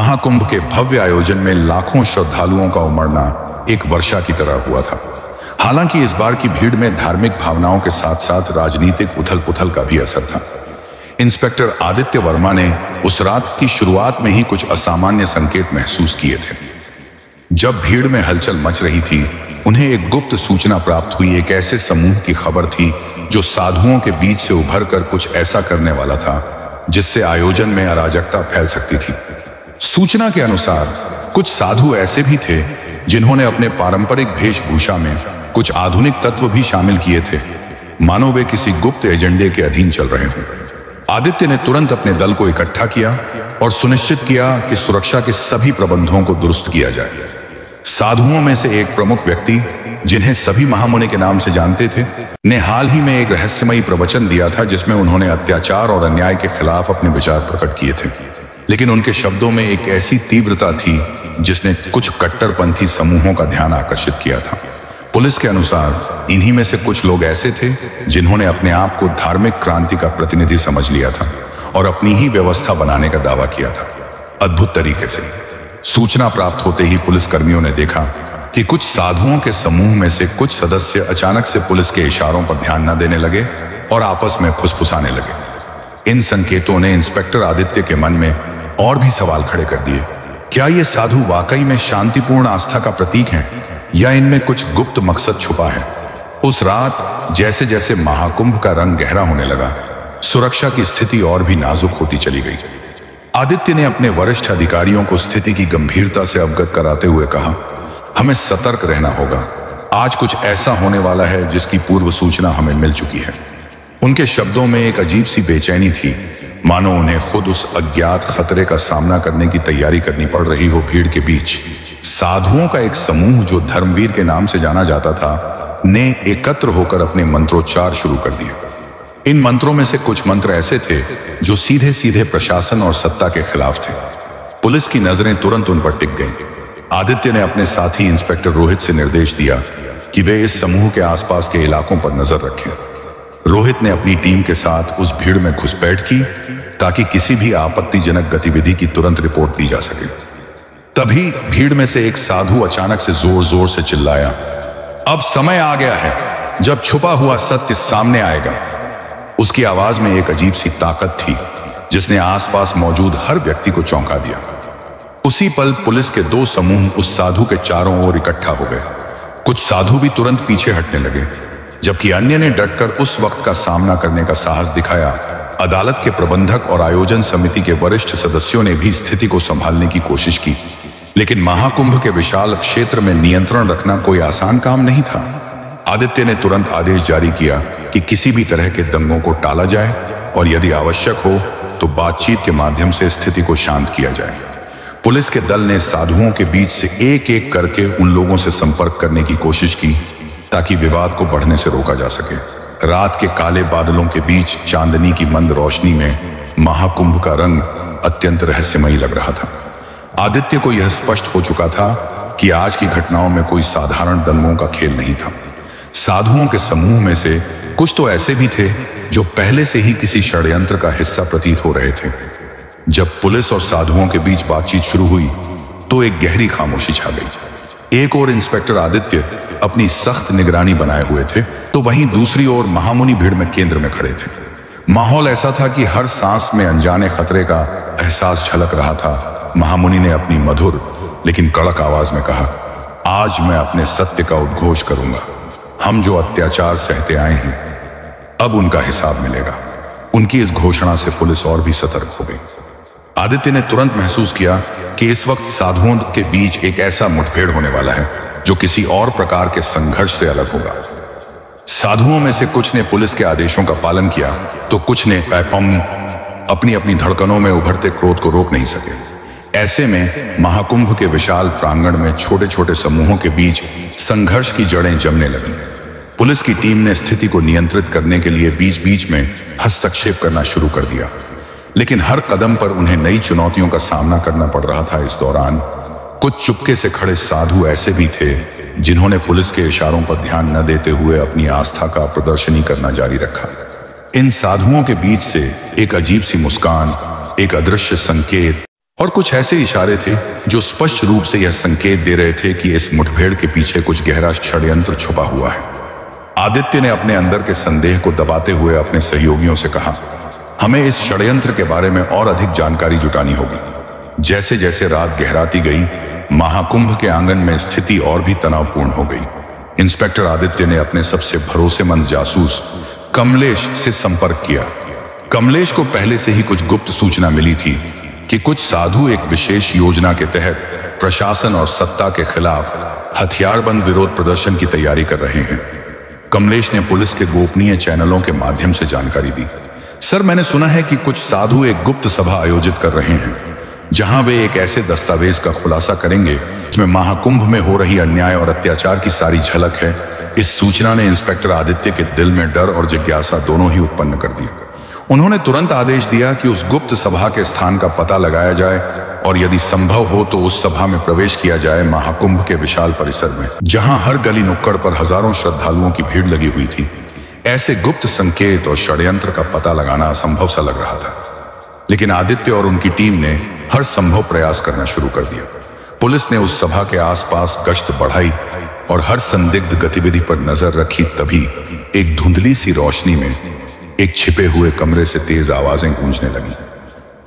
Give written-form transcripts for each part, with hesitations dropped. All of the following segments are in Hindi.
महाकुंभ के भव्य आयोजन में लाखों श्रद्धालुओं का उमड़ना एक वर्षा की तरह हुआ था। हालांकि इस बार की भीड़ में धार्मिक भावनाओं के साथ साथ राजनीतिक उथल पुथल का भी असर था। इंस्पेक्टर आदित्य वर्मा ने उस रात की शुरुआत में ही कुछ असामान्य संकेत महसूस किए थे। जब भीड़ में हलचल मच रही थी, उन्हें एक गुप्त सूचना प्राप्त हुई। एक ऐसे समूह की खबर थी जो साधुओं के बीच से उभर कर कुछ ऐसा करने वाला था जिससे आयोजन में अराजकता फैल सकती थी। सूचना के अनुसार कुछ साधु ऐसे भी थे जिन्होंने अपने पारंपरिक वेशभूषा में कुछ आधुनिक तत्व भी शामिल किए थे, मानो वे किसी गुप्त एजेंडे के अधीन चल रहे हों। आदित्य ने तुरंत अपने दल को इकट्ठा किया और सुनिश्चित किया कि सुरक्षा के सभी प्रबंधों को दुरुस्त किया जाए। साधुओं में से एक प्रमुख व्यक्ति, जिन्हें सभी महामुनि के नाम से जानते थे, ने हाल ही में एक रहस्यमयी प्रवचन दिया था जिसमें उन्होंने अत्याचार और अन्याय के खिलाफ अपने विचार प्रकट किए थे। लेकिन उनके शब्दों में एक ऐसी तीव्रता थी जिसने कुछ कट्टरपंथी समूहों का ध्यान आकर्षित किया था। पुलिस के अनुसार इन्हीं में से कुछ लोग ऐसे थे जिन्होंने अपने आप को धार्मिक क्रांति का प्रतिनिधि समझ लिया था और अपनी ही व्यवस्था बनाने का दावा किया था। अद्भुत तरीके से सूचना प्राप्त होते ही पुलिसकर्मियों ने देखा कि कुछ साधुओं के समूह में से कुछ सदस्य अचानक से पुलिस के इशारों पर ध्यान न देने लगे और आपस में फुसफुसाने लगे। इन संकेतों ने इंस्पेक्टर आदित्य के मन में और भी सवाल खड़े कर दिए। क्या ये साधु वाकई में शांतिपूर्ण आस्था का प्रतीक हैं या इनमें कुछ गुप्त मकसद छुपा है? उस रात जैसे जैसे महाकुंभ का रंग गहरा होने लगा, सुरक्षा की स्थिति और भी नाजुक होती चली गई। आदित्य ने अपने वरिष्ठ अधिकारियों को स्थिति की गंभीरता से अवगत कराते हुए कहा, हमें सतर्क रहना होगा। आज कुछ ऐसा होने वाला है जिसकी पूर्व सूचना हमें मिल चुकी है। उनके शब्दों में एक अजीब सी बेचैनी थी, मानो उन्हें खुद उस अज्ञात खतरे का सामना करने की तैयारी करनी पड़ रही हो। भीड़ के बीच साधुओं का एक समूह जो धर्मवीर के नाम से जाना जाता था, ने एकत्र होकर अपने मंत्रोच्चार शुरू कर दिए। इन मंत्रों में से कुछ मंत्र ऐसे थे जो सीधे सीधे प्रशासन और सत्ता के खिलाफ थे। पुलिस की नजरें तुरंत उन पर टिक गईं। आदित्य ने अपने साथी इंस्पेक्टर रोहित से निर्देश दिया कि वे इस समूह के आसपास के इलाकों पर नजर रखें। रोहित ने अपनी टीम के साथ उस भीड़ में घुसपैठ की ताकि किसी भी आपत्तिजनक गतिविधि की तुरंत रिपोर्ट दी जा सके। तभी भीड़ में से एक साधु अचानक से जोर जोर से चिल्लाया, अब समय आ गया है जब छुपा हुआ सत्य सामने आएगा। उसकी आवाज में एक अजीब सी ताकत थी जिसने आसपास मौजूद हर व्यक्ति को चौंका दिया। उसी पल पुलिस के दो समूह उस साधु के चारों ओर इकट्ठा हो गए। कुछ साधु भी तुरंत पीछे हटने लगे, जबकि अन्य ने डटकर उस वक्त का सामना करने का साहस दिखाया। अदालत के प्रबंधक और आयोजन समिति के वरिष्ठ सदस्यों ने भी स्थिति को संभालने की कोशिश की, लेकिन महाकुंभ के विशाल क्षेत्र में नियंत्रण रखना कोई आसान काम नहीं था। आदित्य ने तुरंत आदेश जारी किया कि किसी भी तरह के दंगों को टाला जाए और यदि आवश्यक हो तो बातचीत के माध्यम से स्थिति को शांत किया जाए। पुलिस के दल ने साधुओं के बीच से एक एक करके उन लोगों से संपर्क करने की कोशिश की ताकि विवाद को बढ़ने से रोका जा सके। रात के काले बादलों के बीच चांदनी की मंद रोशनी में महाकुंभ का रंग अत्यंत रहस्यमयी लग रहा था। आदित्य को यह स्पष्ट हो चुका था कि आज की घटनाओं में कोई साधारण दंगों का खेल नहीं था। साधुओं के समूह में से कुछ तो ऐसे भी थे जो पहले से ही किसी षड्यंत्र का हिस्सा प्रतीत हो रहे थे। जब पुलिस और साधुओं के बीच बातचीत शुरू हुई तो एक गहरी खामोशी छा गई। एक ओर इंस्पेक्टर आदित्य अपनी सख्त निगरानी बनाए हुए थे, तो वहीं दूसरी ओर महामुनि भीड़ में केंद्र में खड़े थे। माहौल ऐसा था कि हर सांस में अनजाने खतरे का एहसास झलक रहा था। महामुनि ने अपनी मधुर लेकिन कड़क आवाज में कहा, आज मैं अपने सत्य का उद्घोष करूंगा। हम जो अत्याचार सहते आए हैं, अब उनका हिसाब मिलेगा। उनकी इस घोषणा से पुलिस और भी सतर्क हो गई। आदित्य ने तुरंत महसूस किया कि इस वक्त साधुओं के बीच एक ऐसा मुठभेड़ होने वाला है जो किसी और प्रकार के संघर्ष से अलग होगा। साधुओं में से कुछ ने पुलिस के आदेशों का पालन किया तो कुछ ने अपनी अपनी धड़कनों में उभरते क्रोध को रोक नहीं सके। ऐसे में महाकुंभ के विशाल प्रांगण में छोटे छोटे समूहों के बीच संघर्ष की जड़ें जमने लगीं। पुलिस की टीम ने स्थिति को नियंत्रित करने के लिए बीच बीच में हस्तक्षेप करना शुरू कर दिया, लेकिन हर कदम पर उन्हें नई चुनौतियों का सामना करना पड़ रहा था। इस दौरान कुछ चुपके से खड़े साधु ऐसे भी थे जिन्होंने पुलिस के इशारों पर ध्यान न देते हुए अपनी आस्था का प्रदर्शनी करना जारी रखा। इन साधुओं के बीच से एक अजीब सी मुस्कान, एक अदृश्य संकेत और कुछ ऐसे इशारे थे जो स्पष्ट रूप से यह संकेत दे रहे थे कि इस मुठभेड़ के पीछे कुछ गहरा षड्यंत्र छुपा हुआ है। आदित्य ने अपने अंदर के संदेह को दबाते हुए अपने सहयोगियों से कहा, हमें इस षड्यंत्र के बारे में और अधिक जानकारी जुटानी होगी। जैसे जैसे रात गहराती गई, महाकुंभ के आंगन में स्थिति और भी तनावपूर्ण हो गई। इंस्पेक्टर आदित्य ने अपने सबसे भरोसेमंद जासूस कमलेश से संपर्क किया। कमलेश को पहले से ही कुछ गुप्त सूचना मिली थी कि कुछ साधु एक विशेष योजना के तहत प्रशासन और सत्ता के खिलाफ हथियारबंद विरोध प्रदर्शन की तैयारी कर रहे हैं। कमलेश ने पुलिस के गोपनीय चैनलों के माध्यम से जानकारी दी। सर, मैंने सुना है कि कुछ साधु एक गुप्त सभा आयोजित कर रहे हैं जहां वे एक ऐसे दस्तावेज का खुलासा करेंगे जिसमें महाकुंभ में हो रही अन्याय और अत्याचार की सारी झलक है। इस सूचना ने इंस्पेक्टर आदित्य के दिल में डर और जिज्ञासा दोनों ही उत्पन्न कर दिया। उन्होंने तुरंत आदेश दिया कि उस गुप्त सभा के स्थान का पता लगाया जाए और यदि संभव हो तो उस सभा में प्रवेश किया जाए। महाकुंभ के विशाल परिसर में, जहां हर गली नुक्कड़ पर हजारों श्रद्धालुओं की भीड़ लगी हुई थी, ऐसे गुप्त संकेत और षड्यंत्र का पता लगाना असंभव सा लग रहा था। लेकिन आदित्य और उनकी टीम ने हर संभव प्रयास करना शुरू कर दिया। पुलिस ने उस सभा के आसपास गश्त बढ़ाई और हर संदिग्ध गतिविधि पर नजर रखी। तभी एक धुंधली सी रोशनी में एक छिपे हुए कमरे से तेज आवाजें गूंजने लगी।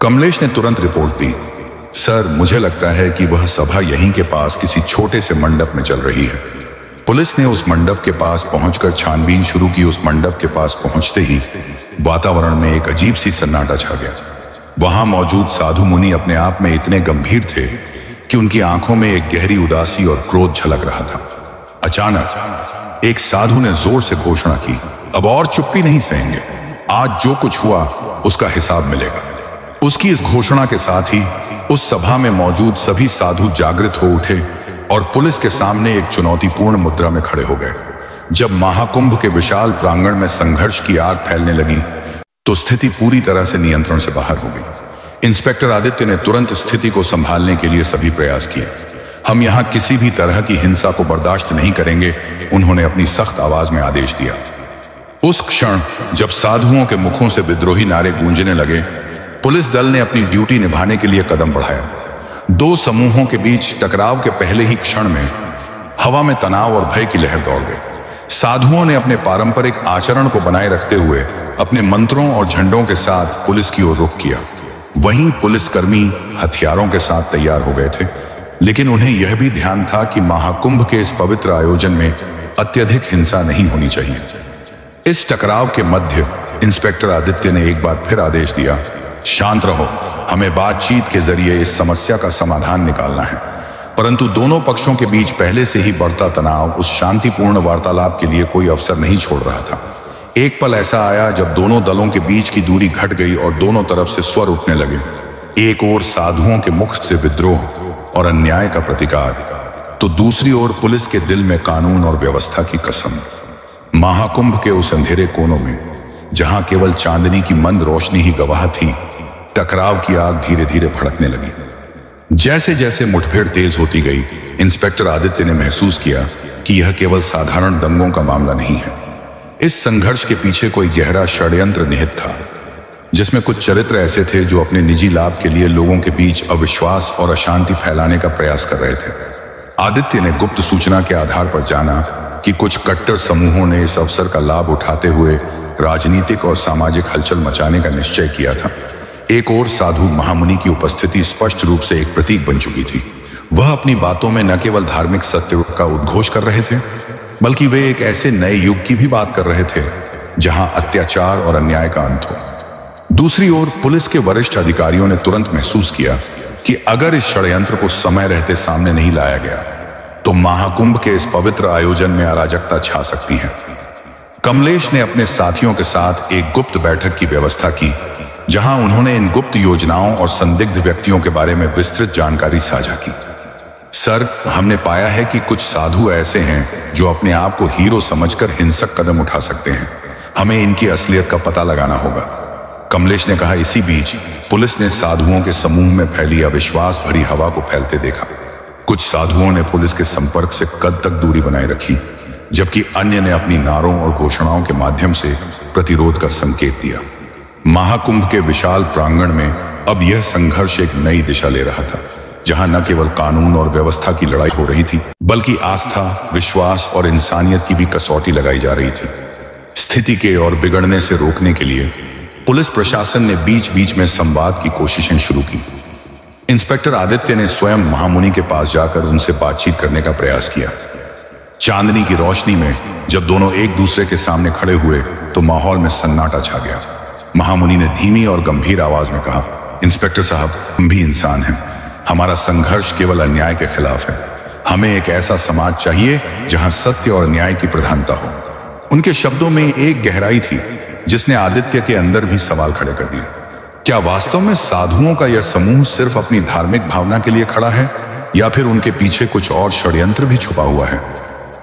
कमलेश ने तुरंत रिपोर्ट दी, सर, मुझे लगता है कि वह सभा यहीं के पास किसी छोटे से मंडप में चल रही है। पुलिस ने उस मंडप के पास पहुंचकर छानबीन शुरू की। उस मंडप के पास पहुंचते ही वातावरण में एक अजीब सी सन्नाटा छा गया। वहां मौजूद साधु मुनि अपने आप में इतने गंभीर थे कि उनकी आंखों में एक गहरी उदासी और क्रोध झलक रहा था। अचानक एक साधु ने जोर से घोषणा की, अब और चुप्पी नहीं सहेंगे, आज जो कुछ हुआ उसका हिसाब मिलेगा। उसकी इस घोषणा के साथ ही उस सभा में मौजूद सभी साधु जागृत हो उठे और पुलिस के सामने एक चुनौतीपूर्ण मुद्रा में खड़े हो गए। जब महाकुंभ के विशाल प्रांगण में संघर्ष की आग फैलने लगी तो स्थिति पूरी तरह से नियंत्रण से बाहर हो गई। इंस्पेक्टर आदित्य ने तुरंत स्थिति को संभालने के लिए सभी प्रयास किए। हम यहां किसी भी तरह की हिंसा को बर्दाश्त नहीं करेंगे, उन्होंने अपनी सख्त आवाज में आदेश दिया। उस क्षण जब साधुओं के मुखों से विद्रोही नारे गूंजने लगे, पुलिस दल ने अपनी ड्यूटी निभाने के लिए कदम बढ़ाया। दो समूहों के बीच टकराव के पहले ही क्षण में हवा में तनाव और भय की लहर दौड़ गई। साधुओं ने अपने पारंपरिक आचरण को बनाए रखते हुए अपने मंत्रों और झंडों के साथ पुलिस की ओर रुख किया। वहीं पुलिसकर्मी हथियारों के साथ तैयार हो गए थे, लेकिन उन्हें यह भी ध्यान था कि महाकुंभ के इस पवित्र आयोजन में अत्यधिक हिंसा नहीं होनी चाहिए। इस टकराव के मध्य इंस्पेक्टर आदित्य ने एक बार फिर आदेश दिया, शांत रहो, हमें बातचीत के जरिए इस समस्या का समाधान निकालना है। परंतु दोनों पक्षों के बीच पहले से ही बढ़ता तनाव उस शांतिपूर्ण वार्तालाप के लिए कोई अवसर नहीं छोड़ रहा था। एक पल ऐसा आया जब दोनों दलों के बीच की दूरी घट गई और दोनों तरफ से स्वर उठने लगे। एक ओर साधुओं के मुख से विद्रोह और अन्याय का प्रतिकार, तो दूसरी ओर पुलिस के दिल में कानून और व्यवस्था की कसम। महाकुंभ के उस अंधेरे कोनों में, जहां केवल चांदनी की मंद रोशनी ही गवाह थी, टकराव की आग धीरे धीरे भड़कने लगी। जैसे जैसे मुठभेड़ तेज होती गई, इंस्पेक्टर आदित्य ने महसूस किया कि यह केवल साधारण दंगों का मामला नहीं है। इस संघर्ष के पीछे कोई गहरा षड्यंत्र निहित था, जिसमें कुछ चरित्र ऐसे थे जो अपने निजी लाभ के लिए लोगों के बीच अविश्वास और अशांति फैलाने का प्रयास कर रहे थे। आदित्य ने गुप्त सूचना के आधार पर जाना कि कुछ कट्टर समूहों ने इस अवसर का लाभ उठाते हुए राजनीतिक और सामाजिक हलचल मचाने का निश्चय किया था। एक और साधु महामुनि की उपस्थिति स्पष्ट रूप से एक प्रतीक बन चुकी थी। वह अपनी बातों में न केवल धार्मिक सत्य का उद्घोष कर रहे थे, बल्कि वे एक ऐसे नए युग की भी बात कर रहे थे जहां अत्याचार और अन्याय का अंत हो। दूसरी ओर पुलिस के वरिष्ठ अधिकारियों ने तुरंत महसूस किया कि अगर इस षड्यंत्र को समय रहते सामने नहीं लाया गया तो महाकुंभ के इस पवित्र आयोजन में अराजकता छा सकती है। कमलेश ने अपने साथियों के साथ एक गुप्त बैठक की व्यवस्था की, जहां उन्होंने इन गुप्त योजनाओं और संदिग्ध व्यक्तियों के बारे में विस्तृत जानकारी साझा की। सर, हमने पाया है कि कुछ साधु ऐसे हैं जो अपने आप को हीरो समझकर हिंसक कदम उठा सकते हैं। हमें इनकी असलियत का पता लगाना होगा, कमलेश ने कहा। इसी बीच पुलिस ने साधुओं के समूह में फैली अविश्वास भरी हवा को फैलते देखा। कुछ साधुओं ने पुलिस के संपर्क से कद तक दूरी बनाए रखी, जबकि अन्य ने अपनी नारों और घोषणाओं के माध्यम से प्रतिरोध का संकेत दिया। महाकुंभ के विशाल प्रांगण में अब यह संघर्ष एक नई दिशा ले रहा था, जहां न केवल कानून और व्यवस्था की लड़ाई हो रही थी, बल्कि आस्था, विश्वास और इंसानियत की भी कसौटी लगाई जा रही थी। स्थिति के और बिगड़ने से रोकने के लिए पुलिस प्रशासन ने बीच बीच में संवाद की कोशिशें शुरू की। इंस्पेक्टर आदित्य ने स्वयं महामुनि के पास जाकर उनसे बातचीत करने का प्रयास किया। चांदनी की रोशनी में जब दोनों एक दूसरे के सामने खड़े हुए तो माहौल में सन्नाटा छा गया। महामुनि ने धीमी और गंभीर आवाज में कहा, इंस्पेक्टर साहब, हम भी इंसान हैं। हमारा संघर्ष केवल अन्याय के खिलाफ है। हमें एक ऐसा समाज चाहिए जहां सत्य और न्याय की प्रधानता हो। उनके शब्दों में एक गहराई थी जिसने आदित्य के अंदर भी सवाल खड़े कर दिए। क्या वास्तव में साधुओं का यह समूह सिर्फ अपनी धार्मिक भावना के लिए खड़ा है, या फिर उनके पीछे कुछ और षड्यंत्र भी छुपा हुआ है?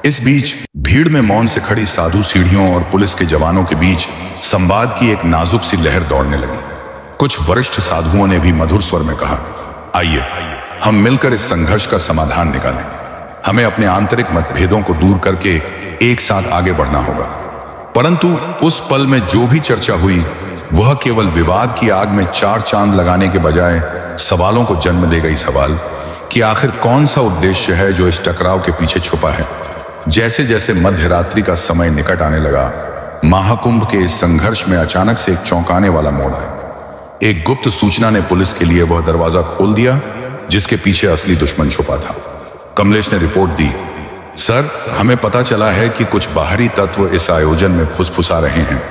इस बीच भीड़ में मौन से खड़ी साधु सीढ़ियों और पुलिस के जवानों के बीच संवाद की एक नाजुक सी लहर दौड़ने लगी। कुछ वरिष्ठ साधुओं ने भी मधुर स्वर में कहा, आइए हम मिलकर इस संघर्ष का समाधान निकालें। हमें अपने आंतरिक मतभेदों को दूर करके एक साथ आगे बढ़ना होगा। परंतु उस पल में जो भी चर्चा हुई वह केवल विवाद की आग में चार चांद लगाने के बजाय सवालों को जन्म दे गई। सवाल कि आखिर कौन सा उद्देश्य है जो इस टकराव के पीछे छुपा है। जैसे जैसे मध्य रात्रि का समय निकट आने लगा, महाकुंभ के इस संघर्ष में अचानक से एक चौंकाने वाला मोड़ आया। एक गुप्त सूचना ने पुलिस के लिए वह दरवाजा खोल दिया जिसके पीछे असली दुश्मन छुपा था। कमलेश ने रिपोर्ट दी, सर, हमें पता चला है कि कुछ बाहरी तत्व इस आयोजन में फुसफुसा रहे हैं।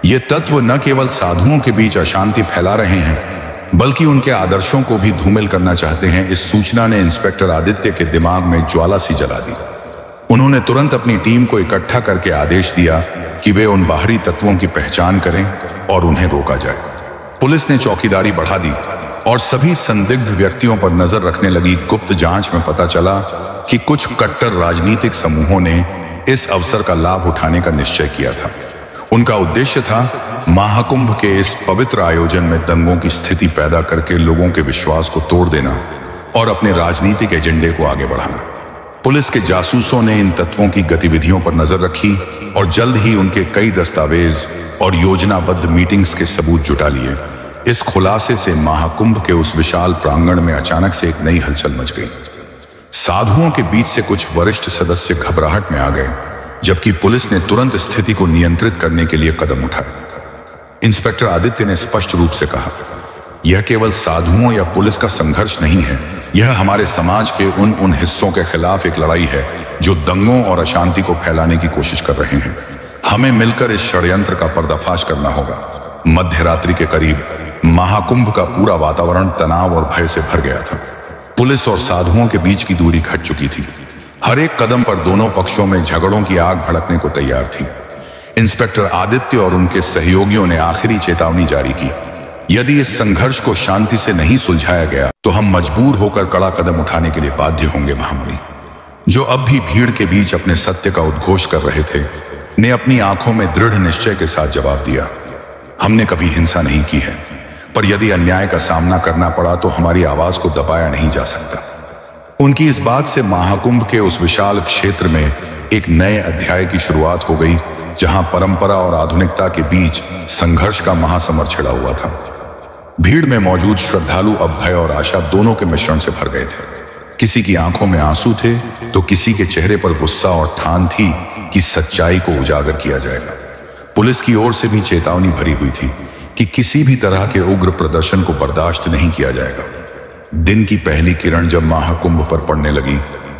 ये तत्व न केवल साधुओं के बीच अशांति फैला रहे हैं, बल्कि उनके आदर्शों को भी धूमिल करना चाहते हैं। इस सूचना ने इंस्पेक्टर आदित्य के दिमाग में ज्वाला सी जला दी। उन्होंने तुरंत अपनी टीम को इकट्ठा करके आदेश दिया कि वे उन बाहरी तत्वों की पहचान करें और उन्हें रोका जाए। पुलिस ने चौकीदारी बढ़ा दी और सभी संदिग्ध व्यक्तियों पर नजर रखने लगी। गुप्त जांच में पता चला कि कुछ कट्टर राजनीतिक समूहों ने इस अवसर का लाभ उठाने का निश्चय किया था। उनका उद्देश्य था महाकुंभ के इस पवित्र आयोजन में दंगों की स्थिति पैदा करके लोगों के विश्वास को तोड़ देना और अपने राजनीतिक एजेंडे को आगे बढ़ाना। पुलिस के जासूसों ने इन तत्वों की गतिविधियों पर नजर रखी और जल्द ही उनके कई दस्तावेज और योजनाबद्ध मीटिंग्स के सबूत जुटा लिए। इस खुलासे से महाकुंभ के उस विशाल प्रांगण में अचानक से एक नई हलचल मच गई। साधुओं के बीच से कुछ वरिष्ठ सदस्य घबराहट में आ गए, जबकि पुलिस ने तुरंत स्थिति को नियंत्रित करने के लिए कदम उठाए। इंस्पेक्टर आदित्य ने स्पष्ट रूप से कहा, यह केवल साधुओं या पुलिस का संघर्ष नहीं है, यह हमारे समाज के उन हिस्सों के खिलाफ एक लड़ाई है जो दंगों और अशांति को फैलाने की कोशिश कर रहे हैं। हमें मिलकर इस षड्यंत्र का पर्दाफाश करना होगा। मध्य रात्रि के करीब महाकुंभ का पूरा वातावरण तनाव और भय से भर गया था। पुलिस और साधुओं के बीच की दूरी घट चुकी थी। हर एक कदम पर दोनों पक्षों में झगड़ों की आग भड़कने को तैयार थी। इंस्पेक्टर आदित्य और उनके सहयोगियों ने आखिरी चेतावनी जारी की, यदि इस संघर्ष को शांति से नहीं सुलझाया गया तो हम मजबूर होकर कड़ा कदम उठाने के लिए बाध्य होंगे। महामुनि, जो अब भी भीड़ के बीच अपने सत्य का उद्घोष कर रहे थे, ने अपनी आंखों में दृढ़ निश्चय के साथ जवाब दिया, हमने कभी हिंसा नहीं की है, पर यदि अन्याय का सामना करना पड़ा तो हमारी आवाज को दबाया नहीं जा सकता। उनकी इस बात से महाकुंभ के उस विशाल क्षेत्र में एक नए अध्याय की शुरुआत हो गई, जहां परंपरा और आधुनिकता के बीच संघर्ष का महासमर छिड़ा हुआ था। भीड़ में मौजूद श्रद्धालु अब भय और आशा दोनों के मिश्रण से भर गए थे। किसी की आंखों में आंसू थे तो किसी के चेहरे पर गुस्सा और ठान थी कि सच्चाई को उजागर किया जाएगा। पुलिस की ओर से भी चेतावनी भरी हुई थी कि किसी भी तरह के उग्र प्रदर्शन को बर्दाश्त नहीं किया जाएगा। दिन की पहली किरण जब महाकुंभ पर पड़ने लगी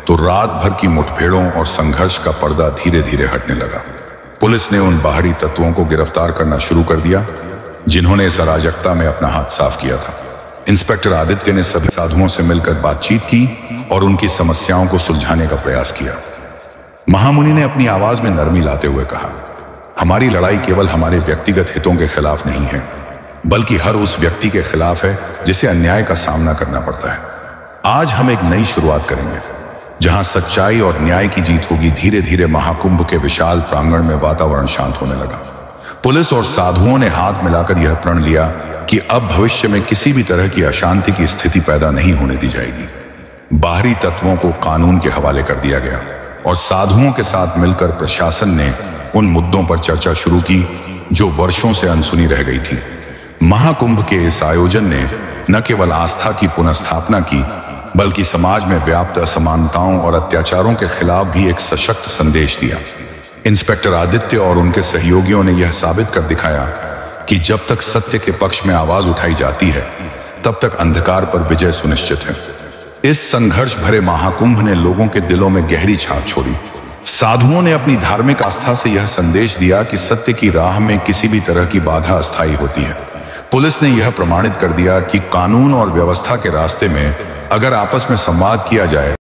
तो रात भर की मुठभेड़ों और संघर्ष का पर्दा धीरे धीरे हटने लगा। पुलिस ने उन बाहरी तत्वों को गिरफ्तार करना शुरू कर दिया जिन्होंने इस अराजकता में अपना हाथ साफ किया था। इंस्पेक्टर आदित्य ने सभी साधुओं से मिलकर बातचीत की और उनकी समस्याओं को सुलझाने का प्रयास किया। महामुनि ने अपनी आवाज में नरमी लाते हुए कहा, हमारी लड़ाई केवल हमारे व्यक्तिगत हितों के खिलाफ नहीं है, बल्कि हर उस व्यक्ति के खिलाफ है जिसे अन्याय का सामना करना पड़ता है। आज हम एक नई शुरुआत करेंगे जहां सच्चाई और न्याय की जीत होगी। धीरे धीरे महाकुंभ के विशाल प्रांगण में वातावरण शांत होने लगा। पुलिस और साधुओं ने हाथ मिलाकर यह प्रण लिया कि अब भविष्य में किसी भी तरह की अशांति की स्थिति पैदा नहीं होने दी जाएगी। बाहरी तत्वों को कानून के हवाले कर दिया गया और साधुओं के साथ मिलकर प्रशासन ने उन मुद्दों पर चर्चा शुरू की जो वर्षों से अनसुनी रह गई थी। महाकुंभ के इस आयोजन ने न केवल आस्था की पुनर्स्थापना की, बल्कि समाज में व्याप्त असमानताओं और अत्याचारों के खिलाफ भी एक सशक्त संदेश दिया। इंस्पेक्टर आदित्य और उनके सहयोगियों ने यह साबित कर दिखाया कि जब तक सत्य के पक्ष में आवाज उठाई जाती है, तब तक अंधकार पर विजय सुनिश्चित है। इस संघर्ष भरे महाकुंभ ने लोगों के दिलों में गहरी छाप छोड़ी। साधुओं ने अपनी धार्मिक आस्था से यह संदेश दिया कि सत्य की राह में किसी भी तरह की बाधा अस्थायी होती है। पुलिस ने यह प्रमाणित कर दिया कि कानून और व्यवस्था के रास्ते में अगर आपस में संवाद किया जाए